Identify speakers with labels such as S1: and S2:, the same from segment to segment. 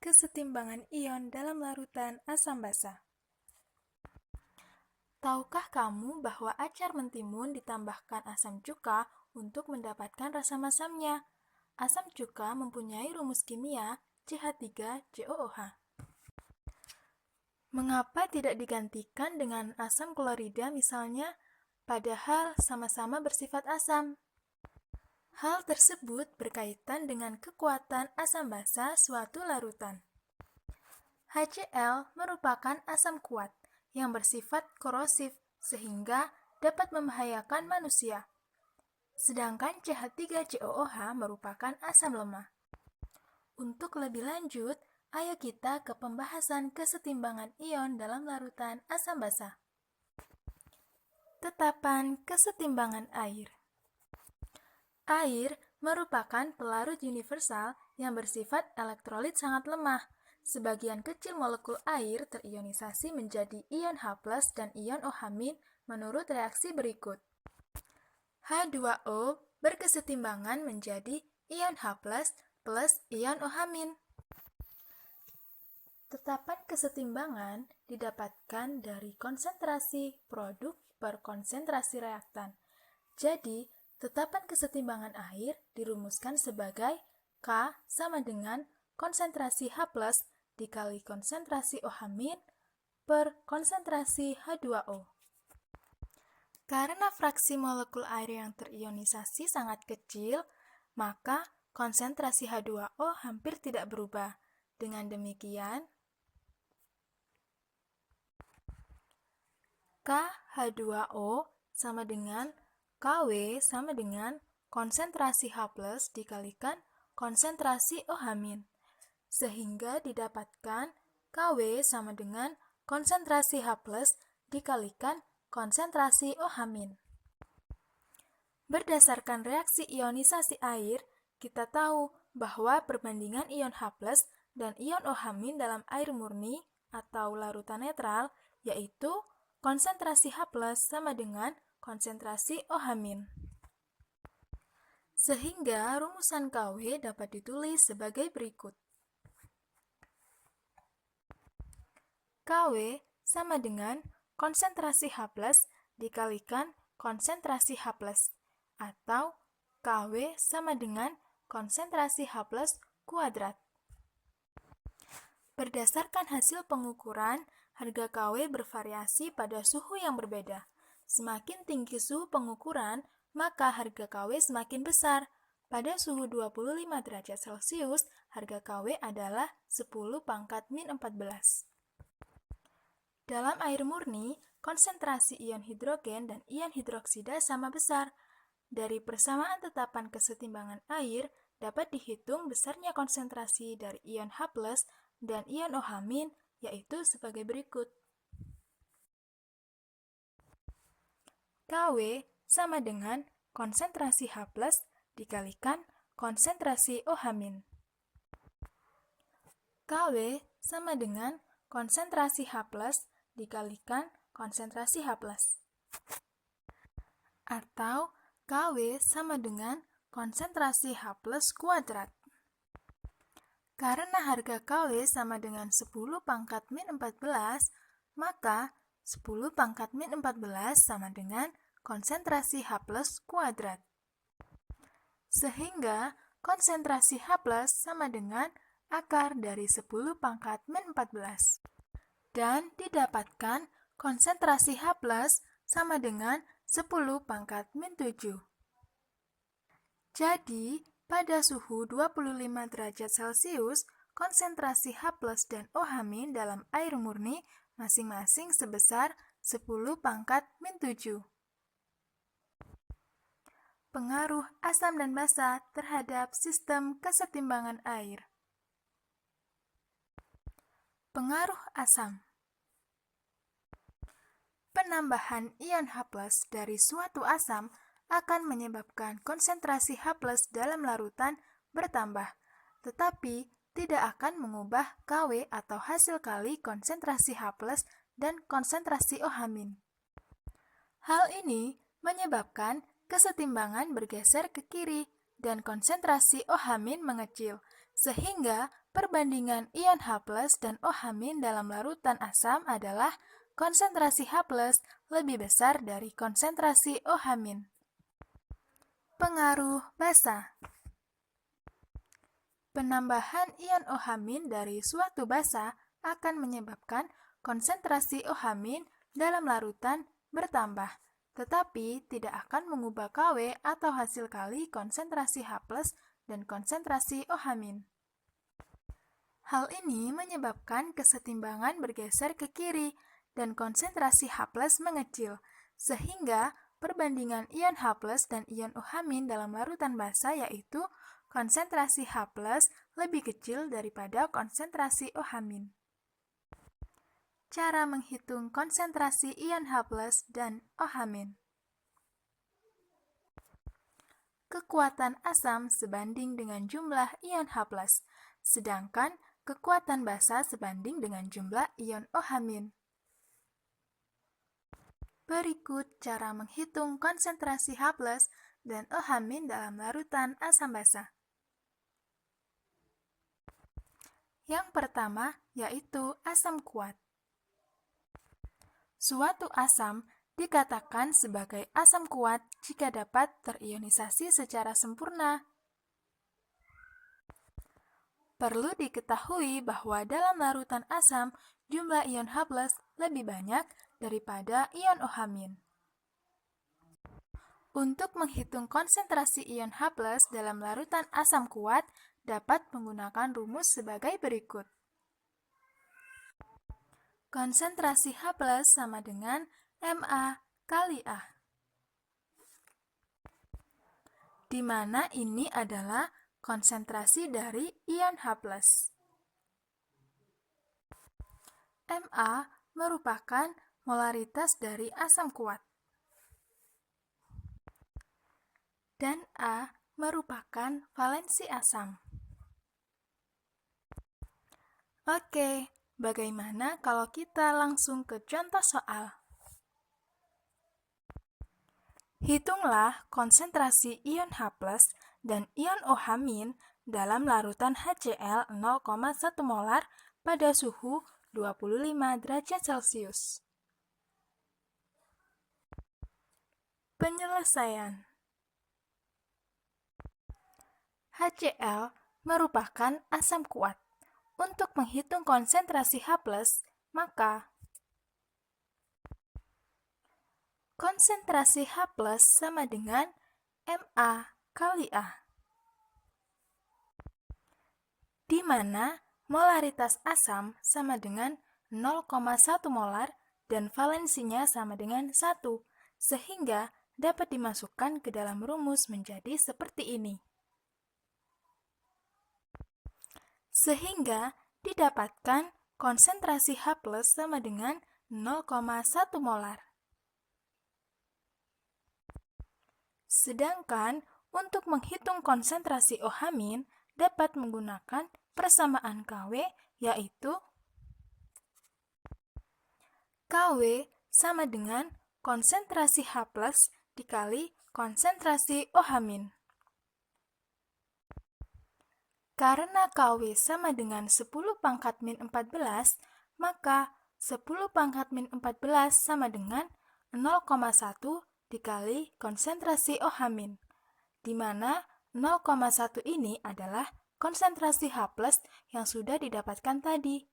S1: kesetimbangan ion dalam larutan asam basa. Tahukah kamu bahwa acar mentimun ditambahkan asam cuka untuk mendapatkan rasa masamnya? Asam cuka mempunyai rumus kimia CH3COOH. Mengapa tidak digantikan dengan asam klorida misalnya, padahal sama-sama bersifat asam? Hal tersebut berkaitan dengan kekuatan asam basa suatu larutan. HCl merupakan asam kuat yang bersifat korosif sehingga dapat membahayakan manusia. Sedangkan CH3COOH merupakan asam lemah. Untuk lebih lanjut, ayo kita ke pembahasan kesetimbangan ion dalam larutan asam basa. Tetapan kesetimbangan air. Air merupakan pelarut universal yang bersifat elektrolit sangat lemah. Sebagian kecil molekul air terionisasi menjadi ion H+ dan ion OH- menurut reaksi berikut. H2O berkesetimbangan menjadi ion H+ plus ion OH-. Tetapan kesetimbangan didapatkan dari konsentrasi produk per konsentrasi reaktan. Jadi, tetapan kesetimbangan air dirumuskan sebagai K sama dengan konsentrasi H+ dikali konsentrasi OH- per konsentrasi H2O. Karena fraksi molekul air yang terionisasi sangat kecil, maka konsentrasi H2O hampir tidak berubah. Dengan demikian, KH2O sama dengan KW sama dengan konsentrasi H+ dikalikan konsentrasi OH-. Sehingga didapatkan KW sama dengan konsentrasi H+ dikalikan konsentrasi OH-. Berdasarkan reaksi ionisasi air, kita tahu bahwa perbandingan ion H+ dan ion OH- dalam air murni atau larutan netral yaitu konsentrasi H+ sama dengan konsentrasi OH-. Sehingga rumusan KW dapat ditulis sebagai berikut. KW sama dengan konsentrasi H+ dikalikan konsentrasi H+, atau KW sama dengan konsentrasi H+ kuadrat. Berdasarkan hasil pengukuran, harga KW bervariasi pada suhu yang berbeda. Semakin tinggi suhu pengukuran, maka harga KW semakin besar. Pada suhu 25 derajat Celcius, harga KW adalah 10⁻⁻14. Dalam air murni, konsentrasi ion hidrogen dan ion hidroksida sama besar. Dari persamaan tetapan kesetimbangan air, dapat dihitung besarnya konsentrasi dari ion H+ dan ion OH- yaitu sebagai berikut. KW sama dengan konsentrasi H+ dikalikan konsentrasi OH-. KW sama dengan konsentrasi H+ dikalikan konsentrasi H+. Atau KW sama dengan konsentrasi H+ kuadrat. Karena harga KW sama dengan 10⁻⁻14, maka 10⁻⁻14 sama dengan konsentrasi H+ kuadrat. Sehingga konsentrasi H+ sama dengan akar dari 10⁻⁻14. Dan didapatkan konsentrasi H+ sama dengan 10⁻⁷. Jadi, pada suhu 25 derajat Celcius, konsentrasi H+ dan OH- dalam air murni masing-masing sebesar 10⁻⁷. Pengaruh asam dan basa terhadap sistem kesetimbangan air. Pengaruh asam. Penambahan ion H+ dari suatu asam akan menyebabkan konsentrasi H+ dalam larutan bertambah, tetapi tidak akan mengubah KW atau hasil kali konsentrasi H+ dan konsentrasi OH-. Hal ini menyebabkan kesetimbangan bergeser ke kiri dan konsentrasi OH- mengecil, sehingga Perbandingan ion H+ dan OH- dalam larutan asam adalah konsentrasi H+ lebih besar dari konsentrasi OH-. Pengaruh basa. Penambahan ion OH- dari suatu basa akan menyebabkan konsentrasi OH- dalam larutan bertambah, tetapi tidak akan mengubah Kw atau hasil kali konsentrasi H+ dan konsentrasi OH-. Hal ini menyebabkan kesetimbangan bergeser ke kiri dan konsentrasi H+ mengecil, sehingga perbandingan ion H+ dan ion OH- dalam larutan basa yaitu konsentrasi H+ lebih kecil daripada konsentrasi OH-. Cara menghitung konsentrasi ion H+ dan OH-. Kekuatan asam sebanding dengan jumlah ion H+, sedangkan kekuatan basa sebanding dengan jumlah ion OH-. Berikut cara menghitung konsentrasi H+ dan OH- dalam larutan asam basa. Yang pertama yaitu asam kuat. Suatu asam dikatakan sebagai asam kuat jika dapat terionisasi secara sempurna. Perlu diketahui bahwa dalam larutan asam, jumlah ion H+ lebih banyak daripada ion OH-. Untuk menghitung konsentrasi ion H+ dalam larutan asam kuat, dapat menggunakan rumus sebagai berikut. Konsentrasi H+ sama dengan Ma kali A, di mana ini adalah konsentrasi dari ion H+. Ma merupakan molaritas dari asam kuat, dan A merupakan valensi asam. Oke, bagaimana kalau kita langsung ke contoh soal? Hitunglah konsentrasi ion H+ dan ion OH- dalam larutan HCl 0,1 molar pada suhu 25 derajat Celcius. Penyelesaian. HCl merupakan asam kuat. Untuk menghitung konsentrasi H+, maka konsentrasi H+ sama dengan Ma kali A, di mana molaritas asam sama dengan 0,1 molar dan valensinya sama dengan 1, sehingga dapat dimasukkan ke dalam rumus menjadi seperti ini. Sehingga didapatkan konsentrasi H+ sama dengan 0,1 molar. Sedangkan untuk menghitung konsentrasi OH- dapat menggunakan persamaan Kw, yaitu Kw sama dengan konsentrasi H+ dikali konsentrasi OH-. Karena Kw sama dengan 10 pangkat min 14, maka 10 pangkat min 14 sama dengan 0,1 dikali konsentrasi OH-, di mana 0,1 ini adalah konsentrasi H+ yang sudah didapatkan tadi.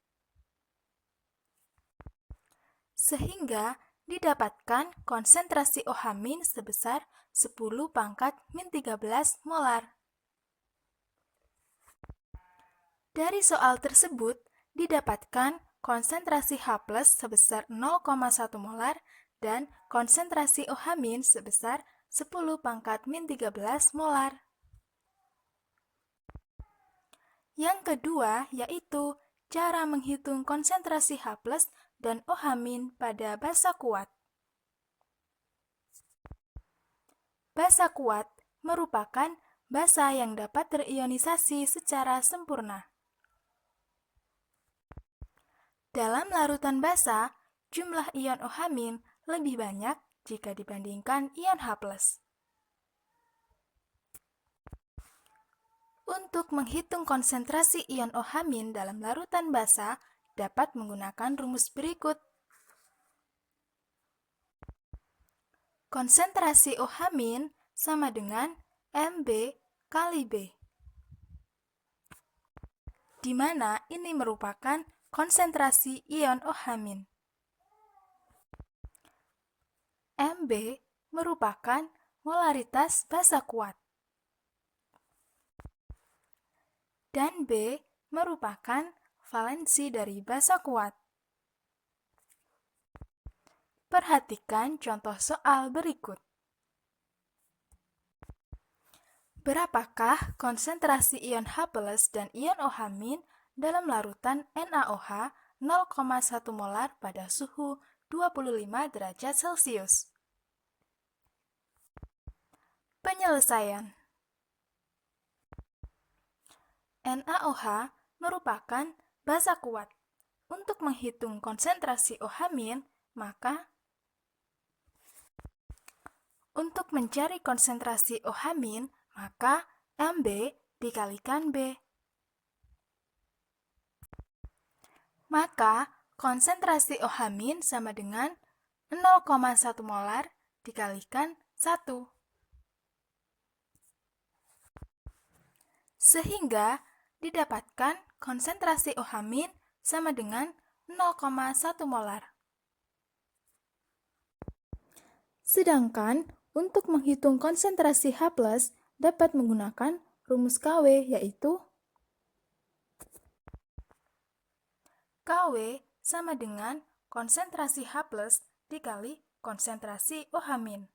S1: Sehingga didapatkan konsentrasi OH- sebesar 10 pangkat min 13 molar. Dari soal tersebut, didapatkan konsentrasi H+ sebesar 0,1 molar dan konsentrasi OH- sebesar 10 pangkat min 13 molar. Yang kedua yaitu cara menghitung konsentrasi H+ dan OH- pada basa kuat. Basa kuat merupakan basa yang dapat terionisasi secara sempurna. Dalam larutan basa, jumlah ion OH- lebih banyak jika dibandingkan ion H+. Untuk menghitung konsentrasi ion OH- dalam larutan basa, dapat menggunakan rumus berikut. Konsentrasi OH- sama dengan Mb kali B, di mana ini merupakan konsentrasi ion OH-. Mb merupakan molaritas basa kuat, dan B merupakan valensi dari basa kuat. Perhatikan contoh soal berikut. Berapakah konsentrasi ion H+ dan ion OH- dalam larutan NaOH 0,1 molar pada suhu 25 derajat Celcius? Penyelesaian. NaOH merupakan basa kuat. Untuk menghitung konsentrasi OH-, maka untuk mencari konsentrasi OH-, maka Mb dikalikan B. Maka konsentrasi OH- sama dengan 0,1 molar dikalikan 1. Sehingga didapatkan konsentrasi OH- sama dengan 0,1 molar. Sedangkan untuk menghitung konsentrasi H+, dapat menggunakan rumus Kw, yaitu Kw sama dengan konsentrasi H+ dikali konsentrasi OH-.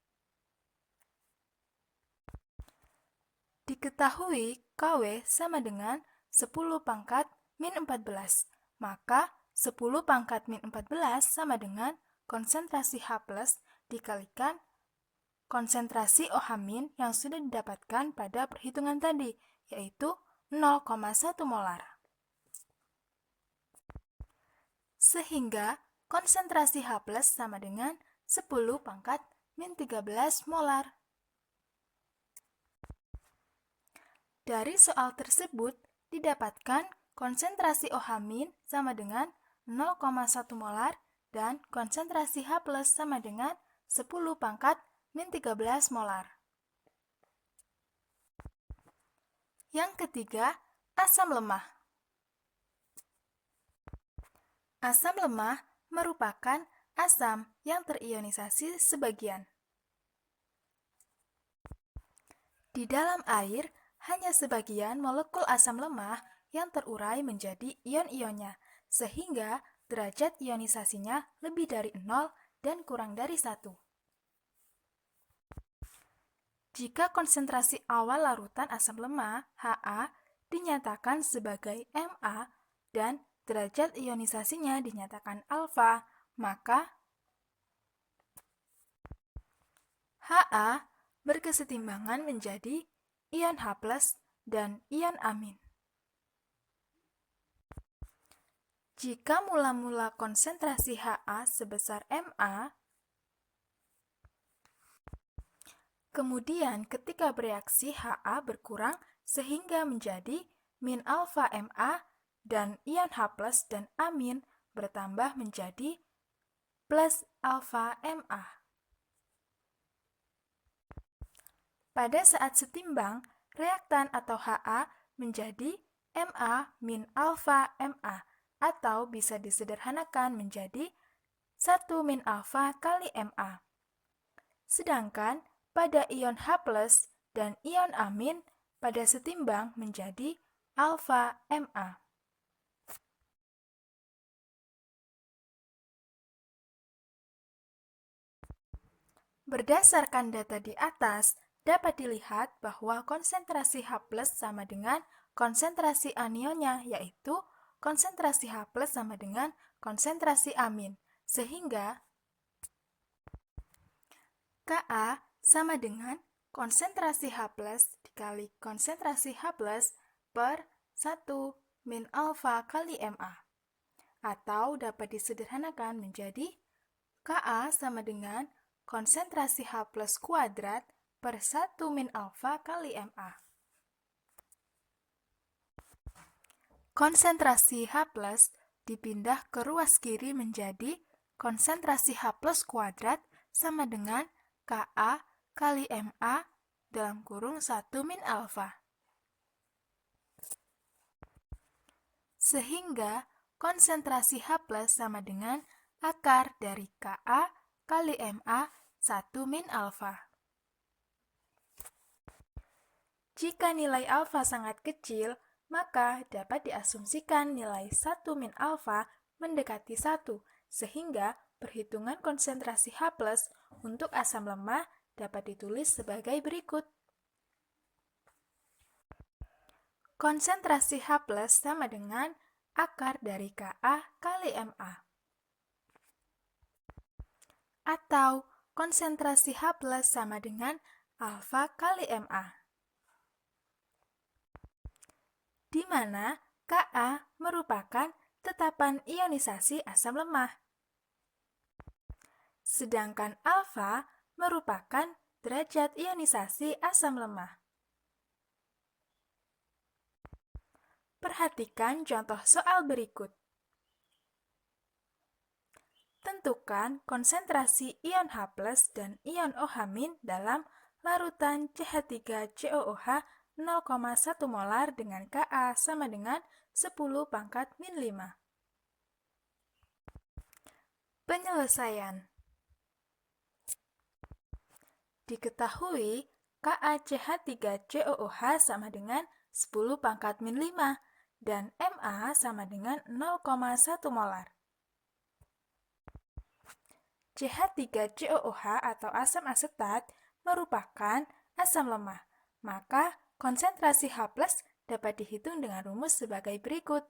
S1: Diketahui Kw sama dengan 10 pangkat min 14, maka 10 pangkat min 14 sama dengan konsentrasi H+ dikalikan konsentrasi OH- yang sudah didapatkan pada perhitungan tadi, yaitu 0,1 molar. Sehingga konsentrasi H+ sama dengan 10 pangkat min 13 molar. Dari soal tersebut, didapatkan konsentrasi OH- sama dengan 0,1 molar dan konsentrasi H+ sama dengan 10 pangkat min 13 molar. Yang ketiga, asam lemah. Asam lemah merupakan asam yang terionisasi sebagian. Di dalam air, hanya sebagian molekul asam lemah yang terurai menjadi ion-ionnya, sehingga derajat ionisasinya lebih dari 0 dan kurang dari 1. Jika konsentrasi awal larutan asam lemah, Ha, dinyatakan sebagai Ma dan derajat ionisasinya dinyatakan alfa, maka Ha berkesetimbangan menjadi ion H+ dan ion amin. Jika mula-mula konsentrasi Ha sebesar Ma, kemudian ketika bereaksi Ha berkurang sehingga menjadi min alfa Ma dan ion H+ dan amin bertambah menjadi plus alfa Ma. Pada saat setimbang, reaktan atau Ha menjadi Ma min alfa Ma, atau bisa disederhanakan menjadi 1 min alfa kali Ma. Sedangkan pada ion H+ dan ion amin pada setimbang menjadi alfa Ma. Berdasarkan data di atas, dapat dilihat bahwa konsentrasi H+ sama dengan konsentrasi anionnya, yaitu konsentrasi H+ sama dengan konsentrasi amin, sehingga Ka sama dengan konsentrasi H+ dikali konsentrasi H+ per 1 min alfa kali Ma, atau dapat disederhanakan menjadi Ka sama dengan konsentrasi H+ kuadrat per 1 min alfa kali Ma. Konsentrasi H+ dipindah ke ruas kiri menjadi konsentrasi H+ kuadrat sama dengan Ka kali Ma dalam kurung 1 min alfa. Sehingga konsentrasi H+ sama dengan akar dari Ka kali Ma 1 min alfa. Jika nilai alfa sangat kecil, maka dapat diasumsikan nilai 1 min alfa mendekati 1, sehingga perhitungan konsentrasi H+ untuk asam lemah dapat ditulis sebagai berikut. Konsentrasi H+ sama dengan akar dari Ka kali Ma. Atau konsentrasi H+ sama dengan alfa kali Ma. Di mana Ka merupakan tetapan ionisasi asam lemah. Sedangkan alfa merupakan derajat ionisasi asam lemah. Perhatikan contoh soal berikut. Tentukan konsentrasi ion H+ dan ion OH- dalam larutan CH3COOH 0,1 molar dengan Ka sama dengan 10⁻⁵. Penyelesaian. Diketahui KaCH3COOH sama dengan 10⁻⁵ dan Ma sama dengan 0,1 molar. CH3COOH atau asam asetat merupakan asam lemah, maka konsentrasi H+ dapat dihitung dengan rumus sebagai berikut.